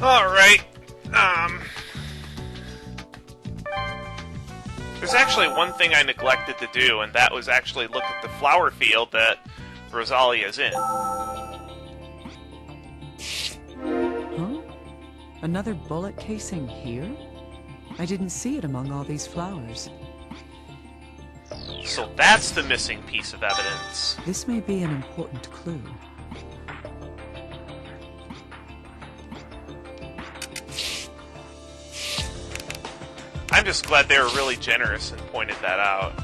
Alright, there's actually one thing I neglected to do, and that was actually look at the flower field that Rosalia's in. Huh? Another bullet casing here? I didn't see it among all these flowers. So that's the missing piece of evidence. This may be an important clue. I'm just glad they were really generous and pointed that out.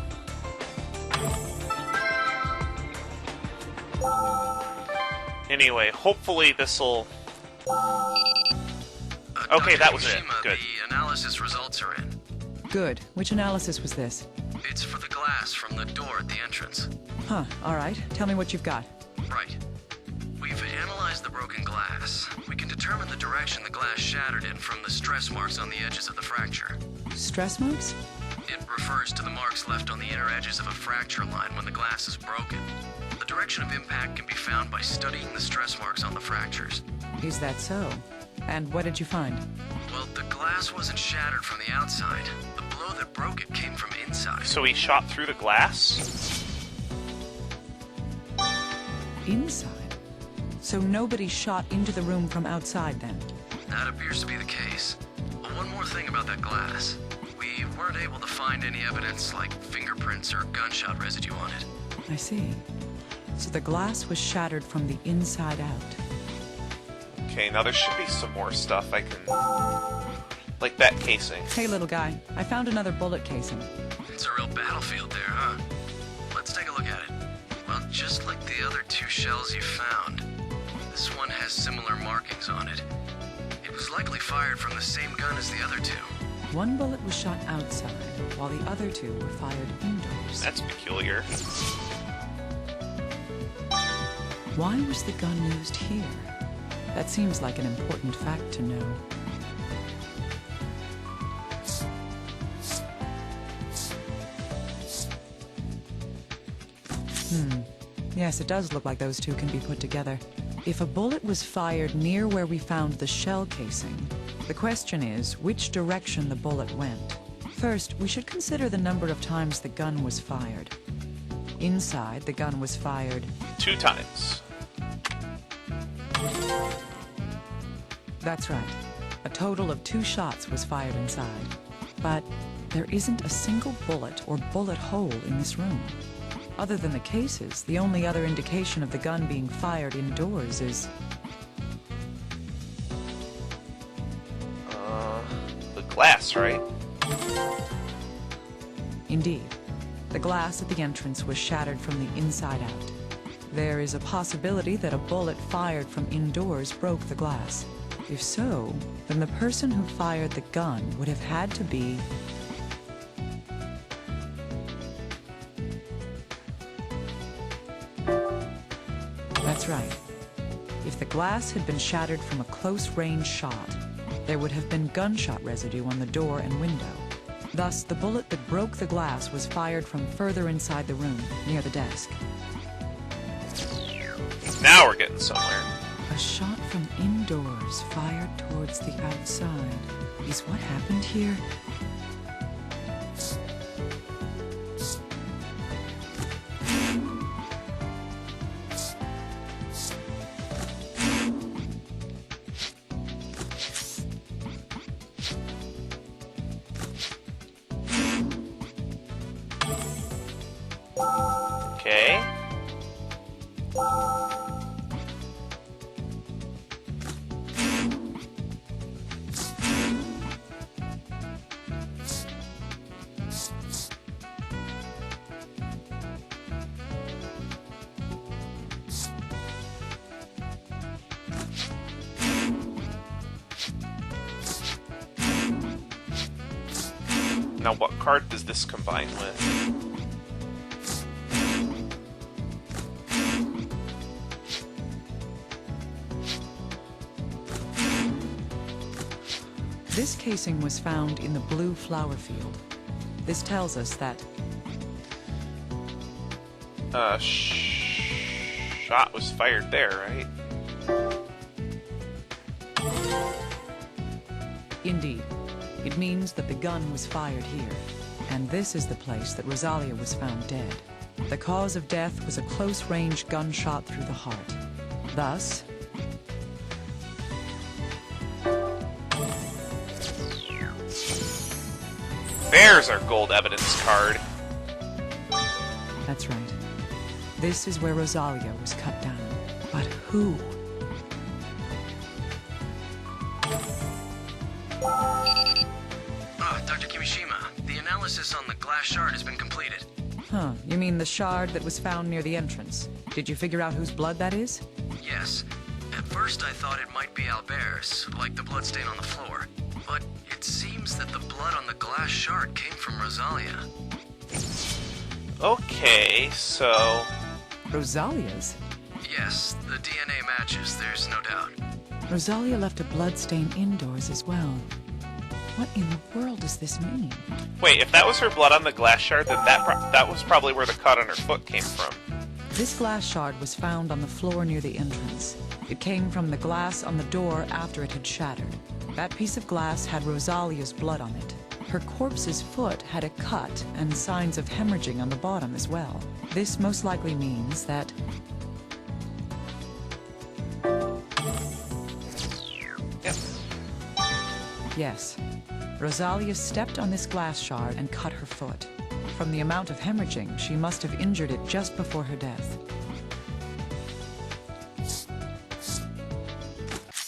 Anyway, hopefully this'll... Okay, that was it. Good. The analysis results are in. Good. Which analysis was this? It's for the glass from the door at the entrance. Huh, alright. Tell me what you've got. Right. We've analyzed the broken glass. We can determine the direction the glass shattered in from the stress marks on the edges of the fracture. Stress marks? It refers to the marks left on the inner edges of a fracture line when the glass is broken. The direction of impact can be found by studying the stress marks on the fractures. Is that so? And what did you find? Well, the glass wasn't shattered from the outside. The blow that broke it came from inside. So he shot through the glass? Inside? So nobody shot into the room from outside then? That appears to be the case. But one more thing about that glass. We weren't able to find any evidence like fingerprints or gunshot residue on it. I see. So the glass was shattered from the inside out. Okay, now there should be some more stuff I can... Like that casing. Hey, little guy. I found another bullet casing. It's a real battlefield there, huh? Let's take a look at it. Well, just like the other two shells you found, this one has similar markings on it. It was likely fired from the same gun as the other two. One bullet was shot outside, while the other two were fired indoors. That's peculiar. Why was the gun used here? That seems like an important fact to know. Yes, it does look like those two can be put together. If a bullet was fired near where we found the shell casing, the question is which direction the bullet went. First, we should consider the number of times the gun was fired. Inside, the gun was fired 2 times. That's right. A total of 2 shots was fired inside. But there isn't a single bullet or bullet hole in this room. Other than the cases, the only other indication of the gun being fired indoors is... The glass, right? Indeed. The glass at the entrance was shattered from the inside out. There is a possibility that a bullet fired from indoors broke the glass. If so, then the person who fired the gun would have had to be... That's right. If the glass had been shattered from a close-range shot, there would have been gunshot residue on the door and window. Thus, the bullet that broke the glass was fired from further inside the room, near the desk. Now we're getting somewhere. A shot from indoors fired towards the outside. Is what happened here? Okay. Now what card does this combine with? This casing was found in the blue flower field. This tells us that... Shot was fired there, right? Indeed. It means that the gun was fired here. And this is the place that Rosalia was found dead. The cause of death was a close-range gunshot through the heart. Thus, There's our gold evidence card. that's right. This is where Rosalia was cut down. But who? Dr. Kimishima, the analysis on the glass shard has been completed. Huh, you mean the shard that was found near the entrance? Did you figure out whose blood that is? Yes. At first I thought it might be Albert's, like the bloodstain on the floor. But it seems that the blood on the glass shard came from Rosalia. Okay, so... Rosalia's? Yes, the DNA matches, there's no doubt. Rosalia left a bloodstain indoors as well. What in the world does this mean? Wait, if that was her blood on the glass shard, then that was probably where the cut on her foot came from. This glass shard was found on the floor near the entrance. It came from the glass on the door after it had shattered. That piece of glass had Rosalia's blood on it. Her corpse's foot had a cut and signs of hemorrhaging on the bottom as well. This most likely means that... Yep. Yes. Rosalia stepped on this glass shard and cut her foot. From the amount of hemorrhaging, she must have injured it just before her death.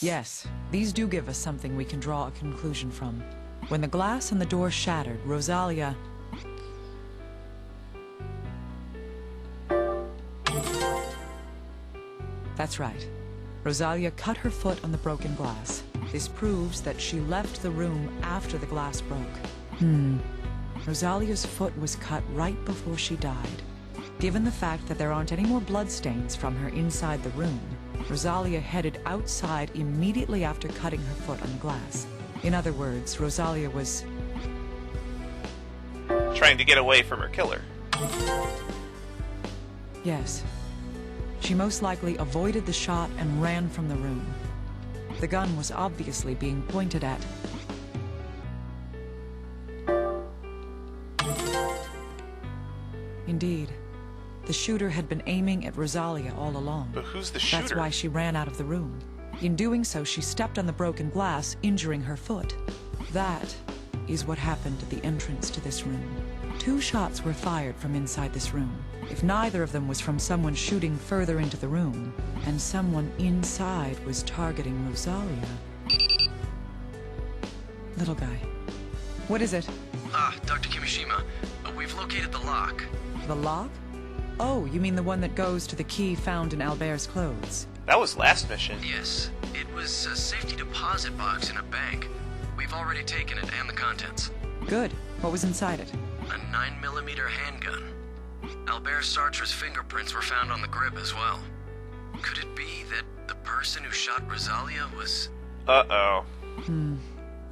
Yes, these do give us something we can draw a conclusion from. When the glass on the door shattered, Rosalia... That's right. Rosalia cut her foot on the broken glass. This proves that she left the room after the glass broke. Rosalia's foot was cut right before she died. Given the fact that there aren't any more bloodstains from her inside the room, Rosalia headed outside immediately after cutting her foot on the glass. In other words, Rosalia was... Trying to get away from her killer. Yes. She most likely avoided the shot and ran from the room. The gun was obviously being pointed at... Indeed. The shooter had been aiming at Rosalia all along. But who's the shooter? That's why she ran out of the room. In doing so, she stepped on the broken glass, injuring her foot. That is what happened at the entrance to this room. 2 shots were fired from inside this room. If neither of them was from someone shooting further into the room, and someone inside was targeting Rosalia... Little guy. What is it? Dr. Kimishima, we've located the lock. The lock? Oh, you mean the one that goes to the key found in Albert's clothes. That was last mission. Yes, it was a safety deposit box in a bank. We've already taken it and the contents. Good. What was inside it? A 9mm handgun. Albert Sartre's fingerprints were found on the grip as well. Could it be that the person who shot Rosalia was... Uh-oh.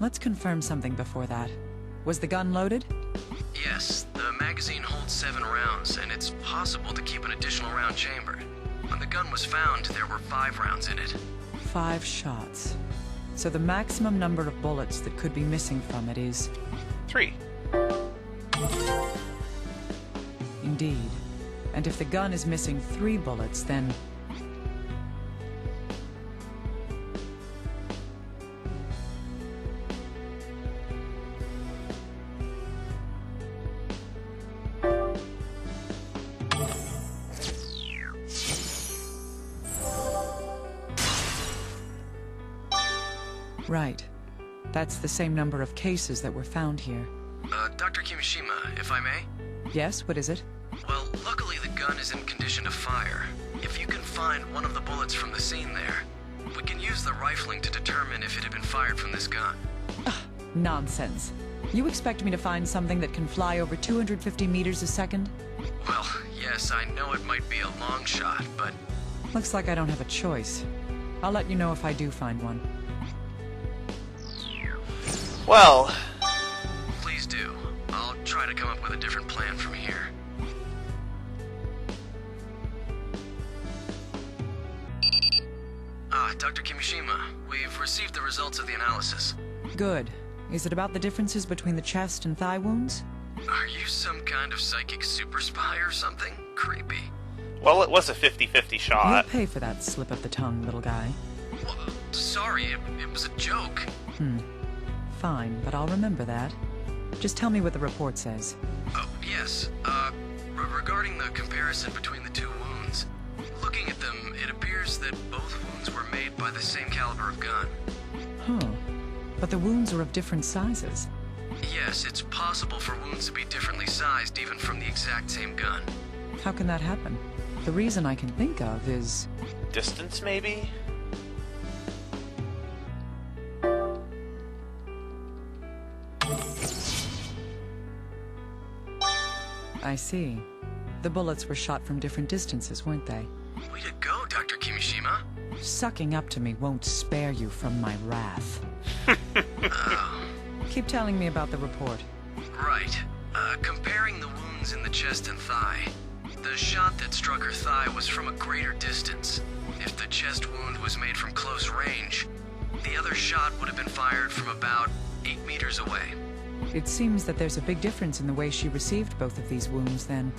Let's confirm something before that. Was the gun loaded? Yes, the magazine holds 7 rounds, and it's possible to keep an additional round chambered. When the gun was found, there were 5 rounds in it. 5 shots. So the maximum number of bullets that could be missing from it is... 3. Indeed. And if the gun is missing 3 bullets, then... Right. That's the same number of cases that were found here. Dr. Kimishima, if I may? Yes, what is it? Well, luckily the gun is in condition to fire. If you can find one of the bullets from the scene there, we can use the rifling to determine if it had been fired from this gun. Nonsense. You expect me to find something that can fly over 250 meters a second? Well, yes, I know it might be a long shot, but... Looks like I don't have a choice. I'll let you know if I do find one. Well... Please do. I'll try to come up with a different plan from here. Dr. Kimishima, we've received the results of the analysis. Good. Is it about the differences between the chest and thigh wounds? Are you some kind of psychic super spy or something? Creepy. Well, it was a 50-50 shot. You'll pay for that slip of the tongue, little guy. Well, sorry, it was a joke. Fine, but I'll remember that. Just tell me what the report says. Oh, yes. Regarding the comparison between the two wounds, looking at them, it appears that both wounds were made by the same caliber of gun. Huh. But the wounds are of different sizes. Yes, it's possible for wounds to be differently sized even from the exact same gun. How can that happen? The reason I can think of is... Distance, maybe? I see. The bullets were shot from different distances, weren't they? Way to go, Dr. Kimishima. Sucking up to me won't spare you from my wrath. Oh, Keep telling me about the report. right. Comparing the wounds in the chest and thigh. The shot that struck her thigh was from a greater distance. If the chest wound was made from close range, the other shot would have been fired from about 8 meters away. It seems that there's a big difference in the way she received both of these wounds, then.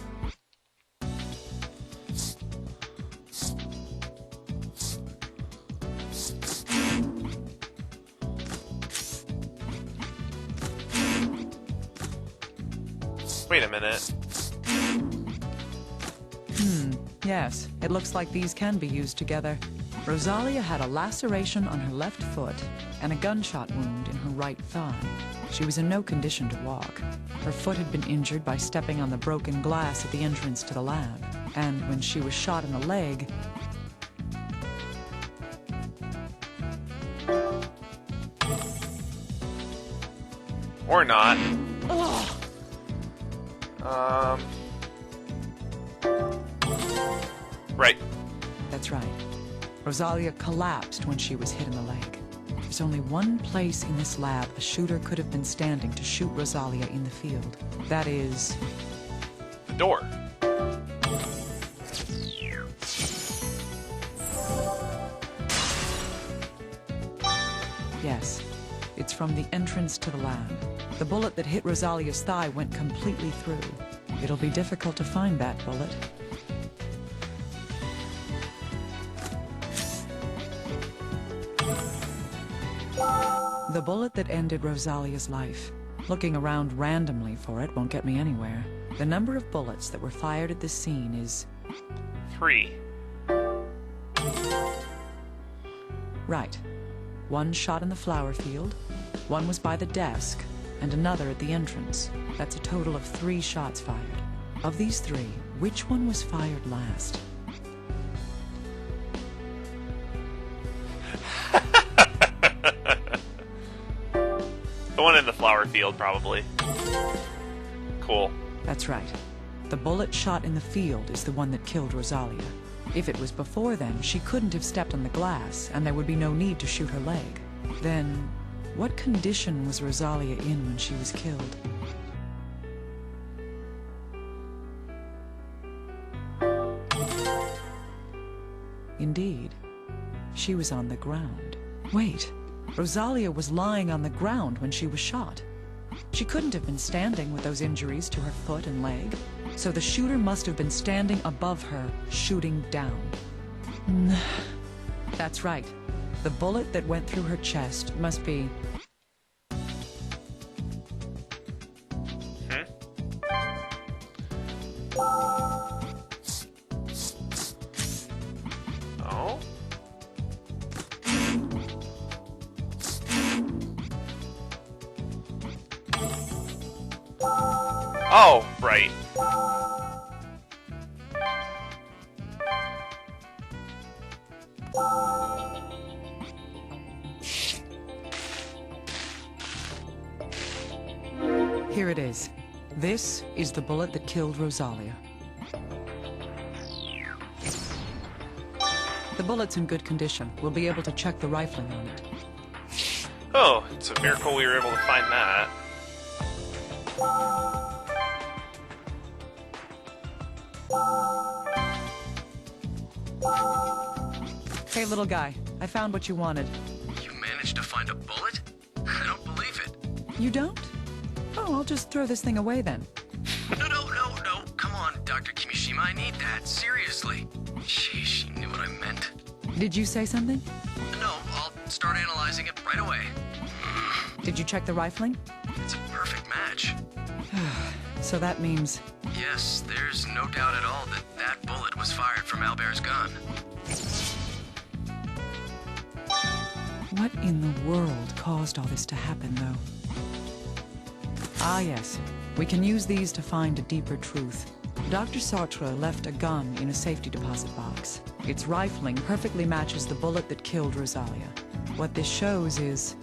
Wait a minute. Yes, it looks like these can be used together. Rosalia had a laceration on her left foot and a gunshot wound in her right thigh. She was in no condition to walk. Her foot had been injured by stepping on the broken glass at the entrance to the lab. And when she was shot in the leg... Or not. Ugh. Right. That's right. Rosalia collapsed when she was hit in the leg. There's only one place in this lab a shooter could have been standing to shoot Rosalia in the field. That is... The door. Yes, it's from the entrance to the lab. The bullet that hit Rosalia's thigh went completely through. It'll be difficult to find that bullet. The bullet that ended Rosalia's life. Looking around randomly for it won't get me anywhere. The number of bullets that were fired at this scene is... 3. Right. One shot in the flower field, one was by the desk, and another at the entrance. That's a total of 3 shots fired. Of these 3, which one was fired last? The one in the flower field, probably. Cool. That's right. The bullet shot in the field is the one that killed Rosalia. If it was before then, she couldn't have stepped on the glass, and there would be no need to shoot her leg. Then, what condition was Rosalia in when she was killed? Indeed, she was on the ground. Wait, Rosalia was lying on the ground when she was shot. She couldn't have been standing with those injuries to her foot and leg, so the shooter must have been standing above her, shooting down. That's right. The bullet that went through her chest must be... Oh? Oh, right. Here it is. This is the bullet that killed Rosalia. The bullet's in good condition. We'll be able to check the rifling on it. Oh, it's a miracle we were able to find that. Hey, little guy. I found what you wanted. You managed to find a bullet? I don't You don't? Oh, I'll just throw this thing away then. No. Come on, Dr. Kimishima, I need that. Seriously. Sheesh, she knew what I meant. Did you say something? No, I'll start analyzing it right away. Did you check the rifling? It's a perfect match. So that means... Yes, there's no doubt at all that that bullet was fired from Albert's gun. What in the world caused all this to happen, though? Ah, yes. We can use these to find a deeper truth. Dr. Sartre left a gun in a safety deposit box. Its rifling perfectly matches the bullet that killed Rosalia. What this shows is...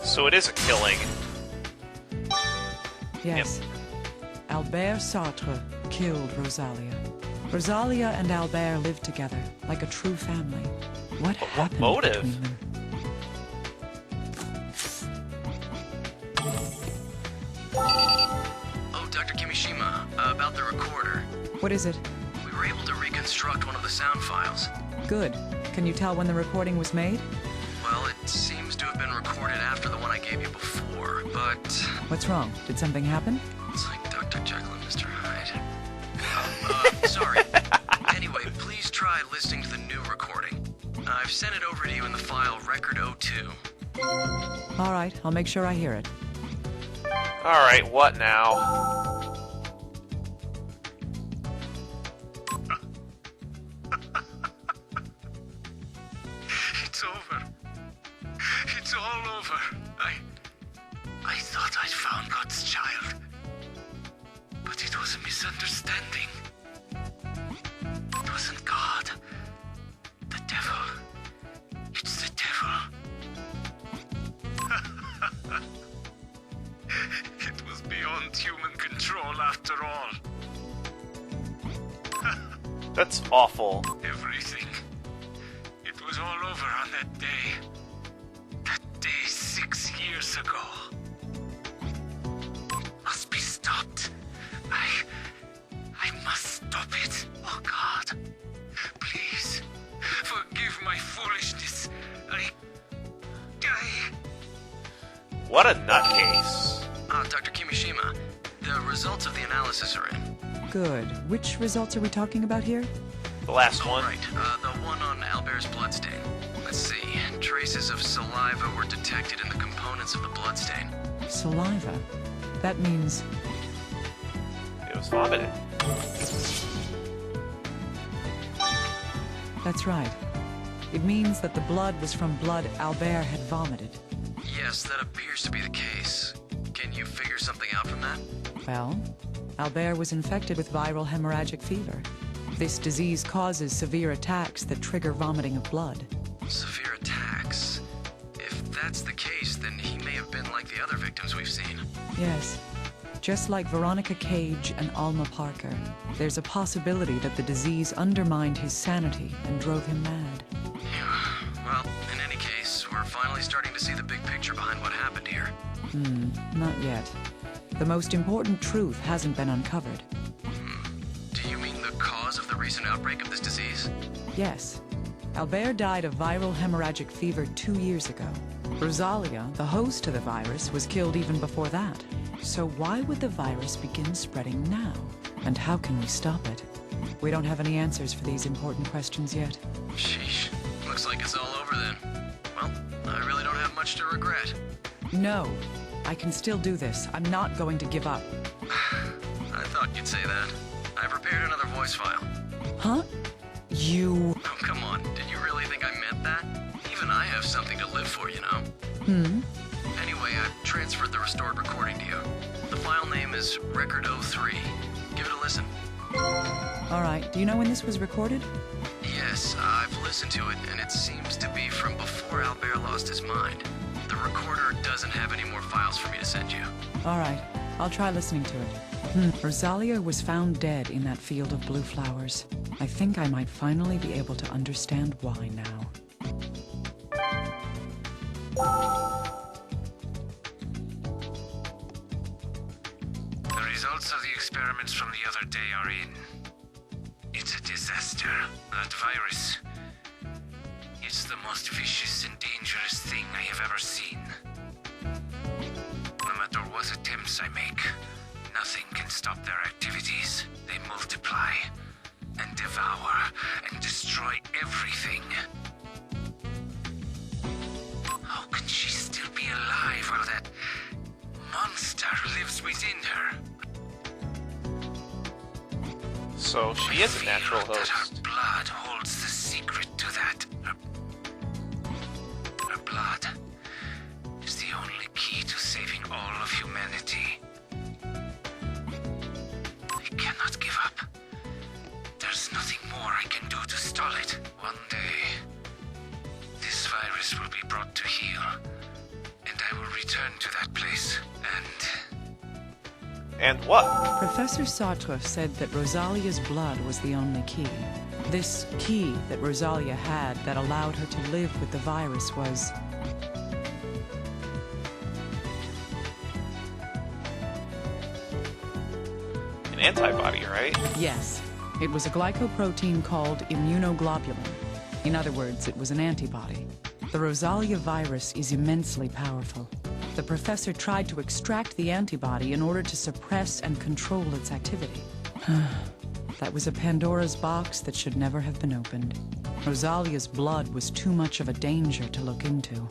So it is a killing. Yes. Albert Sartre killed Rosalia. Rosalia and Albert lived together, like a true family. What happened motive? between them? Oh, Dr. Kimishima, about the recorder. What is it? We were able to reconstruct one of the sound files. Good. Can you tell when the recording was made? Well, it seems to have been recorded after the one I gave you before, but... What's wrong? Did something happen? It's like Dr. Jekyll and Mr. Hyde. Sorry. Anyway, please try listening to the new recording. I've sent it over to you in the file Record 02. All right, I'll make sure I hear it. Alright, what now? It's over. It's all over. I thought I'd found God's child. But it was a misunderstanding. It wasn't God. The devil. It's the devil. It was beyond human control after all. That's awful. Everything. It was all over on that day. That day 6 years ago. It must be stopped. I must stop it. Oh God. Please. Forgive my foolishness. What a nutcase. Dr. Kimishima, the results of the analysis are in. Good. Which results are we talking about here? The last Oh, one. right. The one on Albert's bloodstain. Let's see. Traces of saliva were detected in the components of the bloodstain. Saliva. That means... It was vomited. That's right. It means that the blood was from blood Albert had vomited. Yes, that appears to be the case. Can you figure something out from that? Well, Albert was infected with viral hemorrhagic fever. This disease causes severe attacks that trigger vomiting of blood. Severe attacks? If that's the case, then he may have been like the other victims we've seen. Yes. Just like Veronica Cage and Alma Parker, there's a possibility that the disease undermined his sanity and drove him mad. Well, in any case, we're finally starting to see the big picture behind what happened here. Not yet. The most important truth hasn't been uncovered. Do you mean the cause of the recent outbreak of this disease? Yes. Albert died of viral hemorrhagic fever 2 years ago. Rosalia, the host to the virus, was killed even before that. So why would the virus begin spreading now? And how can we stop it? We don't have any answers for these important questions yet. Sheesh. Looks like it's all over then. Well, I really don't have much to regret. No. I can still do this. I'm not going to give up. I thought you'd say that. I prepared another voice file. Huh? You... Oh, come on. Did you really think I meant that? Even I have something to live for, you know? Anyway, I've transferred the restored recording to you. The file name is Record 03. Give it a listen. All right. Do you know when this was recorded? Yes, I've listened to it, and it seems to be from before Albert lost his mind. The recorder doesn't have any more files for me to send you. All right. I'll try listening to it. Rosalia was found dead in that field of blue flowers. I think I might finally be able to understand why now. The results of the experiments from the other day are in. It's a disaster. That virus. It's the most vicious and dangerous thing I have ever seen. No matter what attempts I make, nothing can stop their activities. They multiply and devour and destroy everything. How can she still be alive while that monster lives within her? So she is a natural That her host. blood holds the secret to that. Her blood is the only key to saving all of humanity. I cannot give up. There's nothing more I can do to stall it. One day, this virus will be brought to heel, and I will return to that place And what? Professor Sartre said that Rosalia's blood was the only key. This key that Rosalia had that allowed her to live with the virus was... An antibody, right? Yes. It was a glycoprotein called immunoglobulin. In other words, it was an antibody. The Rosalia virus is immensely powerful. The professor tried to extract the antibody in order to suppress and control its activity. That was a Pandora's box that should never have been opened. Rosalia's blood was too much of a danger to look into.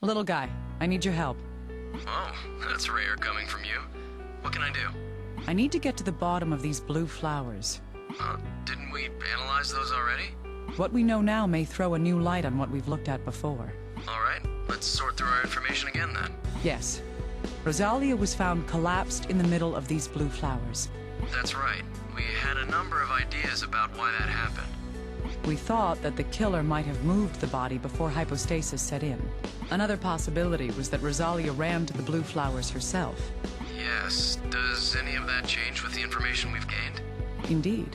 Little guy, I need your help. Oh, that's rare coming from you. What can I do? I need to get to the bottom of these blue flowers. Didn't we analyze those already? What we know now may throw a new light on what we've looked at before. All right, let's sort through our information again then. Yes. Rosalia was found collapsed in the middle of these blue flowers. That's right. We had a number of ideas about why that happened. We thought that the killer might have moved the body before hypostasis set in. Another possibility was that Rosalia ran to the blue flowers herself. Yes. Does any of that change with the information we've gained? Indeed.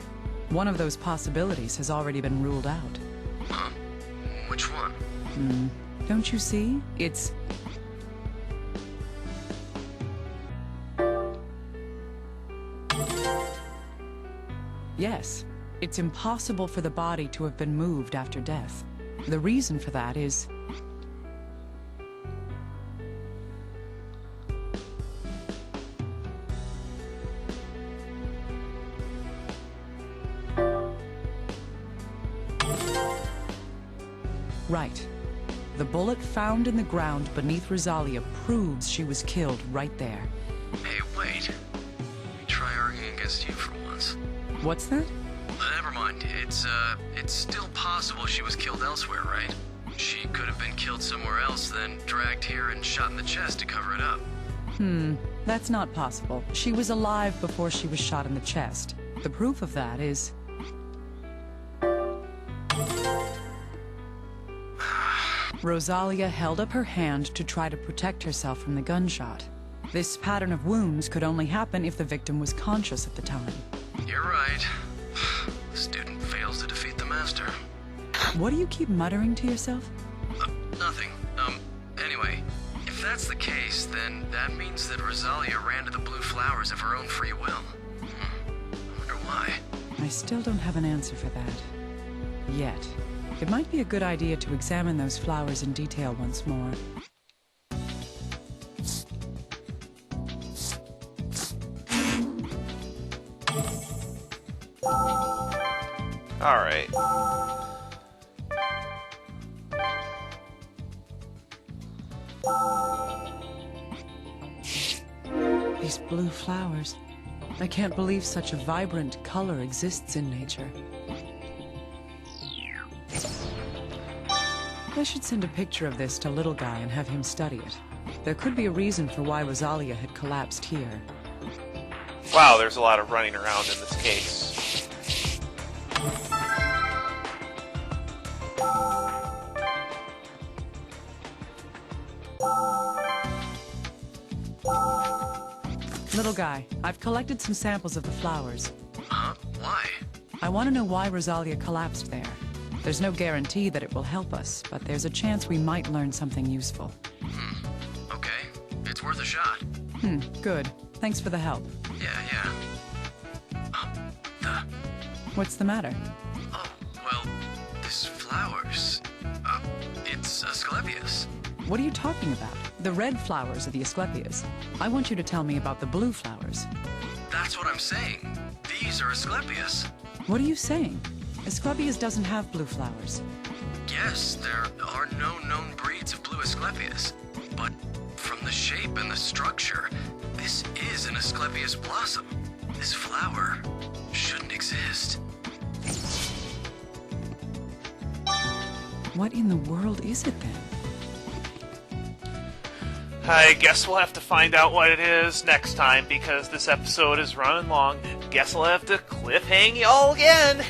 One of those possibilities has already been ruled out. Huh? Which one? Don't you see? It's... Yes. It's impossible for the body to have been moved after death. The reason for that is... Right. The bullet found in the ground beneath Rosalia proves she was killed right there. Hey, wait. Let me try arguing against you for once. What's that? Never mind. It's still possible she was killed elsewhere, right? She could have been killed somewhere else, then dragged here and shot in the chest to cover it up. That's not possible. She was alive before she was shot in the chest. The proof of that is... Rosalia held up her hand to try to protect herself from the gunshot. This pattern of wounds could only happen if the victim was conscious at the time. You're right. The student fails to defeat the master. What do you keep muttering to yourself? Nothing. Anyway, if that's the case, then that means that Rosalia ran to the blue flowers of her own free will. I wonder why. I still don't have an answer for that. Yet. It might be a good idea to examine those flowers in detail once more. All right. These blue flowers. I can't believe such a vibrant color exists in nature. I should send a picture of this to Little Guy and have him study it. There could be a reason for why Rosalia had collapsed here. Wow, there's a lot of running around in this case. Little Guy, I've collected some samples of the flowers. Huh? Why? I want to know why Rosalia collapsed there. There's no guarantee that it will help us, but there's a chance we might learn something useful. Okay. It's worth a shot. Good. Thanks for the help. Yeah. What's the matter? Oh, well, this flowers. It's Asclepius. What are you talking about? The red flowers are the Asclepias. I want you to tell me about the blue flowers. That's what I'm saying. These are Asclepius. What are you saying? Asclepias doesn't have blue flowers. Yes, there are no known breeds of blue Asclepias. But from the shape and the structure, this is an Asclepias blossom. This flower shouldn't exist. What in the world is it then? I guess we'll have to find out what it is next time, because this episode is running long. Guess I'll have to cliffhang y'all again.